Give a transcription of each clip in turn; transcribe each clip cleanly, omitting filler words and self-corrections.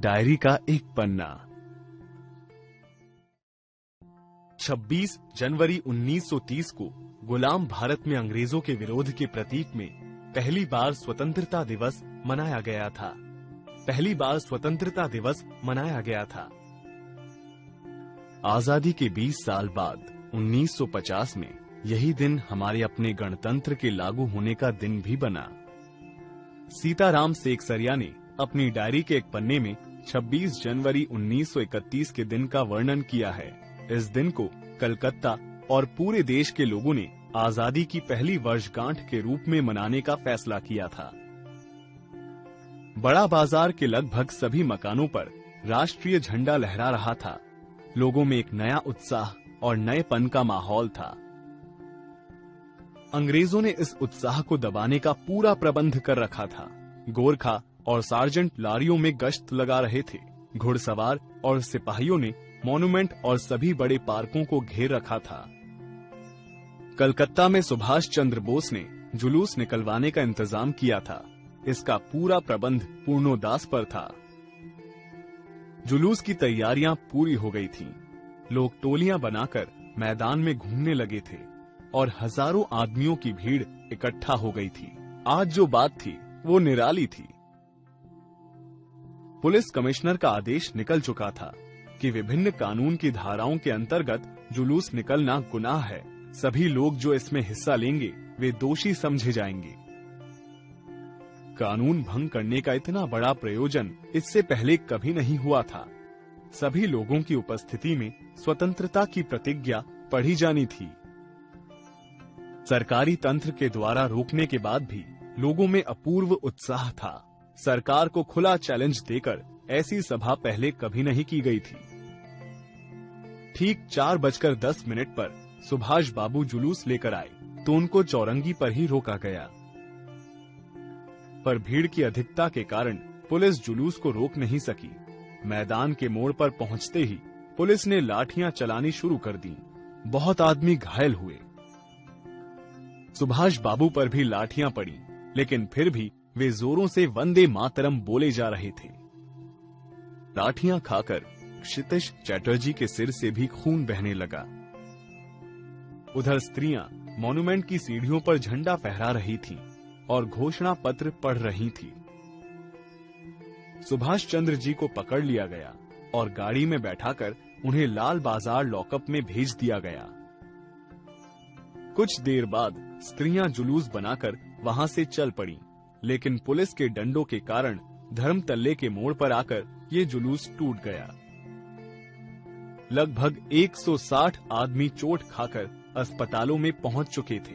Diary का एक पन्ना। 26 जनवरी 1930 को गुलाम भारत में अंग्रेजों के विरोध के प्रतीक में पहली बार स्वतंत्रता दिवस मनाया गया था। आजादी के 20 साल बाद 1950 में यही दिन हमारे अपने गणतंत्र के लागू होने का दिन भी बना। सीताराम सेकसरिया ने अपनी डायरी के एक पन्ने में 26 जनवरी 1931 के दिन का वर्णन किया है। इस दिन को कलकत्ता और पूरे देश के लोगों ने आजादी की पहली वर्षगांठ के रूप में मनाने का फैसला किया था। बड़ा बाजार के लगभग सभी मकानों पर राष्ट्रीय झंडा लहरा रहा था। लोगों में एक नया उत्साह और नएपन का माहौल था। अंग्रेजों ने इस उत्साह को दबाने का पूरा प्रबंध कर रखा था। गोरखा और सार्जेंट लारियों में गश्त लगा रहे थे। घुड़सवार और सिपाहियों ने मॉन्यूमेंट और सभी बड़े पार्कों को घेर रखा था। कलकत्ता में सुभाष चंद्र बोस ने जुलूस निकलवाने का इंतजाम किया था। इसका पूरा प्रबंध पूर्णोदास पर था। जुलूस की तैयारियां पूरी हो गई थीं। लोग टोलियां बनाकर मैदान में घूमने लगे थे और हजारों आदमियों की भीड़ इकट्ठा हो गई थी। आज जो बात थी वो निराली थी। पुलिस कमिश्नर का आदेश निकल चुका था कि विभिन्न कानून की धाराओं के अंतर्गत जुलूस निकलना गुनाह है। सभी लोग जो इसमें हिस्सा लेंगे वे दोषी समझे जाएंगे। कानून भंग करने का इतना बड़ा प्रयोजन इससे पहले कभी नहीं हुआ था। सभी लोगों की उपस्थिति में स्वतंत्रता की प्रतिज्ञा पढ़ी जानी थी। सरकारी तंत्र के द्वारा रोकने के बाद भी लोगों में अपूर्व उत्साह था। सरकार को खुला चैलेंज देकर ऐसी सभा पहले कभी नहीं की गई थी। ठीक 4:10 पर सुभाष बाबू जुलूस लेकर आए तो उनको चौरंगी पर ही रोका गया, पर भीड़ की अधिकता के कारण पुलिस जुलूस को रोक नहीं सकी। मैदान के मोड़ पर पहुंचते ही पुलिस ने लाठियां चलानी शुरू कर दी। बहुत आदमी घायल हुए। सुभाष बाबू पर भी लाठियां पड़ी, लेकिन फिर भी वे जोरों से वंदे मातरम बोले जा रहे थे। लाठियां खाकर क्षितिज चैटर्जी के सिर से भी खून बहने लगा। उधर स्त्रियां मॉन्यूमेंट की सीढ़ियों पर झंडा फहरा रही थीं और घोषणा पत्र पढ़ रही थीं। सुभाष चंद्र जी को पकड़ लिया गया और गाड़ी में बैठाकर उन्हें लाल बाजार लॉकअप में भेज दिया गया। कुछ देर बाद स्त्रियां जुलूस बनाकर वहां से चल पड़ी, लेकिन पुलिस के डंडों के कारण धर्मतल्ले के मोड़ पर आकर ये जुलूस टूट गया। लगभग 160 आदमी चोट खाकर अस्पतालों में पहुंच चुके थे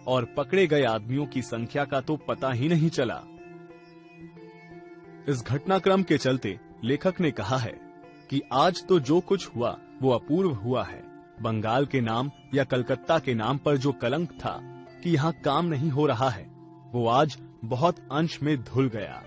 और पकड़े गए आदमियों की संख्या का तो पता ही नहीं चला। इस घटनाक्रम के चलते लेखक ने कहा है कि आज तो जो कुछ हुआ वो अपूर्व हुआ है। बंगाल के नाम या कलकत्ता के नाम पर जो कलंक था कि यहाँ काम नहीं हो रहा है, वो आज बहुत अंश में धुल गया।